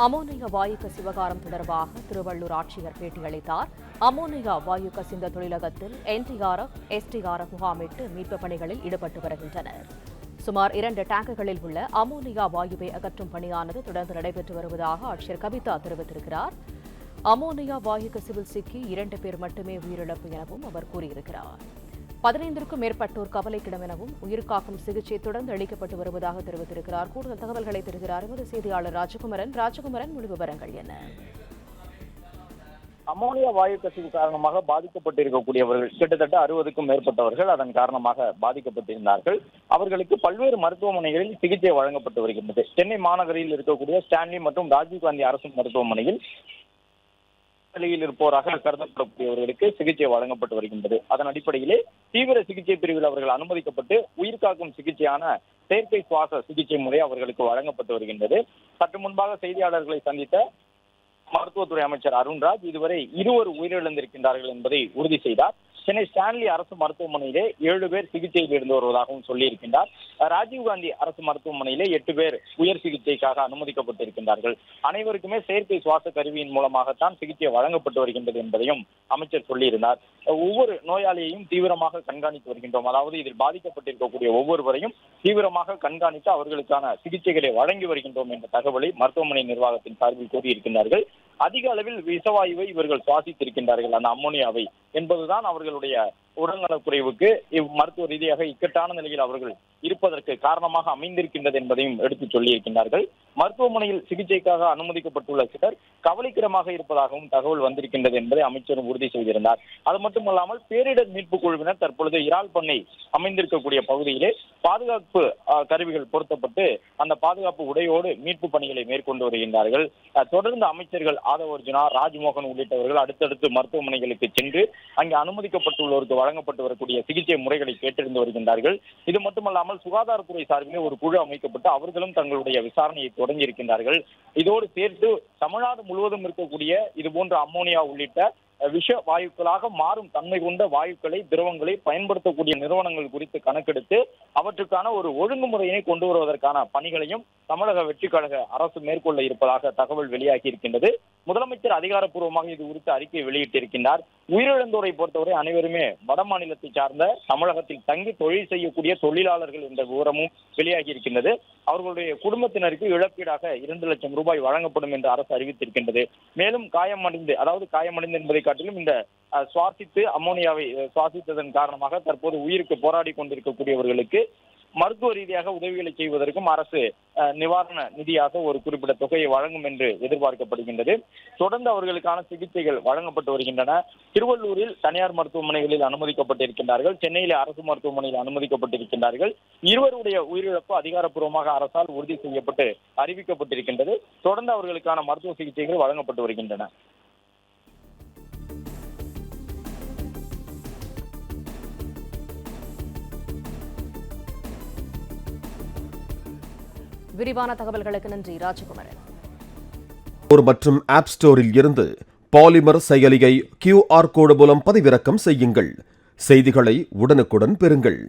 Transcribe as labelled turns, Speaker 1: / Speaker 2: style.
Speaker 1: Ammonia வாயு கசிவு விவகாரம் தொடர்பாக திருவள்ளூர் ஆட்சியர் பேட்டியளித்தார். அமோனியா வாயு கசிந்த தொழிலகத்தில் என்டிஆர்எஃப், எஸ்டிஆர்எஃப் முகாமிட்டு மீட்புப் பணிகளில் ஈடுபட்டு வருகின்றனர். சுமார் 2 டேங்குகளில் உள்ள அமோனியா வாயுவை அகற்றும் பணியானது தொடர்ந்து நடைபெற்று வருவதாக ஆட்சியர் கவிதா தெரிவித்திருக்கிறார். அமோனியா வாயு கசிவில் சிக்கி 2 பேர் மட்டுமே உயிரிழப்பு எனவும் அவர் கூறியிருக்கிறார். 15க்கும் மேற்பட்டோர் கவலைக்கிடம் எனவும் உயிர்காக்கும் சிகிச்சை தொடர்ந்து அளிக்கப்பட்டு வருவதாக தெரிவித்திருக்கிறார். கூடுதல் தகவல்களை தருகிறார் எமது செய்தியாளர் ராஜகுமரன். முழு விவரங்கள் என்ன?
Speaker 2: அமோனியா வாயு கசிவு காரணமாக பாதிக்கப்பட்டிருக்கக்கூடியவர்கள் கிட்டத்தட்ட 60க்கும் மேற்பட்டவர்கள் அதன் காரணமாக பாதிக்கப்பட்டிருந்தார்கள். அவர்களுக்கு பல்வேறு மருத்துவமனைகளில் சிகிச்சை வழங்கப்பட்டு வருகின்றது. சென்னை மாநகரில் இருக்கக்கூடிய ஸ்டான்லி மற்றும் ராஜீவ்காந்தி அரசு மருத்துவமனையில் நிலையில் இருப்போராக கருதப்படக்கூடியவர்களுக்கு சிகிச்சை வழங்கப்பட்டு வருகின்றது. அதன் அடிப்படையிலே தீவிர சிகிச்சை பிரிவில் அவர்கள் அனுமதிக்கப்பட்டு உயிர்காக்கும் சிகிச்சையான செயற்கை சுவாச சிகிச்சை முறை அவர்களுக்கு வழங்கப்பட்டு வருகின்றது. சற்று முன்பாக செய்தியாளர்களை சந்தித்த மருத்துவத்துறை அமைச்சர் அருண்ராஜ் இதுவரை 2 உயிரிழந்திருக்கின்றார்கள் என்பதை உறுதி செய்தார். சென்னை ஸ்டான்லி அரசு மருத்துவமனையிலே 7 பேர் சிகிச்சையில் இருந்து வருவதாகவும் சொல்லியிருக்கின்றார். ராஜீவ்காந்தி அரசு மருத்துவமனையிலே 8 பேர் உயர் சிகிச்சைக்காக அனுமதிக்கப்பட்டிருக்கின்றார்கள். அனைவருக்குமே செயற்கை சுவாச கருவியின் மூலமாகத்தான் சிகிச்சை வழங்கப்பட்டு வருகின்றது என்பதையும் அமைச்சர் சொல்லியிருந்தார். ஒவ்வொரு நோயாளியையும் தீவிரமாக கண்காணித்து வருகின்றோம். அதாவது இதில் பாதிக்கப்பட்டிருக்கக்கூடிய ஒவ்வொருவரையும் தீவிரமாக கண்காணித்து அவர்களுக்கான சிகிச்சைகளை வழங்கி வருகின்றோம் என்ற தகவலை மருத்துவமனை நிர்வாகத்தின் சார்பில் கூறியிருக்கின்றார்கள். அதிக அளவில் விஷவாயுவை இவர்கள் சுவாசித்திருக்கின்றார்கள், அந்த அம்மோனியாவை என்பதுதான் அவர்களுடைய உடல்நலக் குறைவுக்கு மருத்துவ ரீதியாக இக்கட்டான நிலையில் அவர்கள் இருப்பதற்கு காரணமாக அமைந்திருக்கின்றது என்பதையும் எடுத்து சொல்லியிருக்கின்றார்கள். மருத்துவமனையில் சிகிச்சைக்காக அனுமதிக்கப்பட்டுள்ள சிலர் கவலைக்கிடமாக இருப்பதாகவும் தகவல் வந்திருக்கின்றது என்பதை அமைச்சரும் உறுதி செய்திருந்தார். அது மட்டுமல்லாமல் பேரிடர் மீட்பு குழுவினர் தற்பொழுது இறால் பண்ணை அமைந்திருக்கக்கூடிய பகுதியிலே பாதுகாப்பு கருவிகள் பொருத்தப்பட்டு அந்த பாதுகாப்பு உடையோடு மீட்பு பணிகளை மேற்கொண்டு வருகின்றார்கள். தொடர்ந்து அமைச்சர்கள் ஆதவ அர்ஜுனா, ராஜ்மோகன் உள்ளிட்டவர்கள் அடுத்தடுத்து மருத்துவமனைகளுக்கு சென்று அங்கே அனுமதிக்கப்பட்டுள்ளோருக்கு வழங்கப்பட்டு வரக்கூடிய சிகிச்சை முறைகளை கேட்டறிந்து வருகின்றார்கள். இது மட்டுமல்லாமல் சுகாதாரத்துறை சார்பிலே ஒரு குழு அமைக்கப்பட்டு அவர்களும் தங்களுடைய விசாரணையை தொடங்கி இருக்கின்றார்கள். இதோடு சேர்த்து தமிழ்நாடு முழுவதும் இருக்கக்கூடிய இதுபோன்ற அம்மோனியா உள்ளிட்ட விஷ வாயுக்களாக மாறும் தன்மை கொண்ட வாயுக்களை, திரவங்களை பயன்படுத்தக்கூடிய நிறுவனங்கள் குறித்து கணக்கெடுத்து அவற்றுக்கான ஒரு ஒழுங்குமுறையினை கொண்டு வருவதற்கான பணிகளையும் தமிழக வெற்றிக் கழக அரசு மேற்கொள்ள இருப்பதாக தகவல் வெளியாகி இருக்கின்றது. முதலமைச்சர் அதிகாரப்பூர்வமாக இது குறித்து அறிக்கை வெளியிட்டிருக்கின்றார். உயிரிழந்தோரை பொறுத்தவரை அனைவருமே வட மாநிலத்தை சார்ந்த தமிழகத்தில் தங்கி தொழில் செய்யக்கூடிய தொழிலாளர்கள் என்ற விவரமும் வெளியாகி இருக்கின்றது. அவர்களுடைய குடும்பத்தினருக்கு இழப்பீடாக 2 லட்சம் ரூபாய் வழங்கப்படும் என்று அரசு அறிவித்திருக்கின்றது. மேலும் காயமடைந்து என்பதை காட்டிலும் இந்த சுவாசித்து அம்மோனியாவை சுவாசித்ததன் காரணமாக தற்போது உயிருக்கு போராடி கொண்டிருக்கக்கூடியவர்களுக்கு மருத்துவ ரீதியாக உதவிகளை செய்வதற்கும் அரசு நிவாரண நிதியாக ஒரு குறிப்பிட்ட தொகையை வழங்கும் என்று எதிர்பார்க்கப்படுகின்றது. தொடர்ந்து அவர்களுக்கான சிகிச்சைகள் வழங்கப்பட்டு வருகின்றன. திருவள்ளூரில் தனியார் மருத்துவமனைகளில் அனுமதிக்கப்பட்டிருக்கின்றார்கள். சென்னையில் அரசு மருத்துவமனையில் அனுமதிக்கப்பட்டிருக்கின்றார்கள். இருவருடைய உயிரிழப்பு அதிகாரப்பூர்வமாக அரசால் உறுதி செய்யப்பட்டு அறிவிக்கப்பட்டிருக்கின்றது. தொடர்ந்து அவர்களுக்கான மருத்துவ சிகிச்சைகள் வழங்கப்பட்டு வருகின்றன.
Speaker 1: விரிவான தகவல்களுக்கு நன்றி ராஜகுமரன்.
Speaker 3: மற்றும் ஆப் ஸ்டோரில் இருந்து பாலிமர் செயலியை QR கோடு மூலம் பதிவிறக்கம் செய்யுங்கள். செய்திகளை உடனுக்குடன் பெறுங்கள்.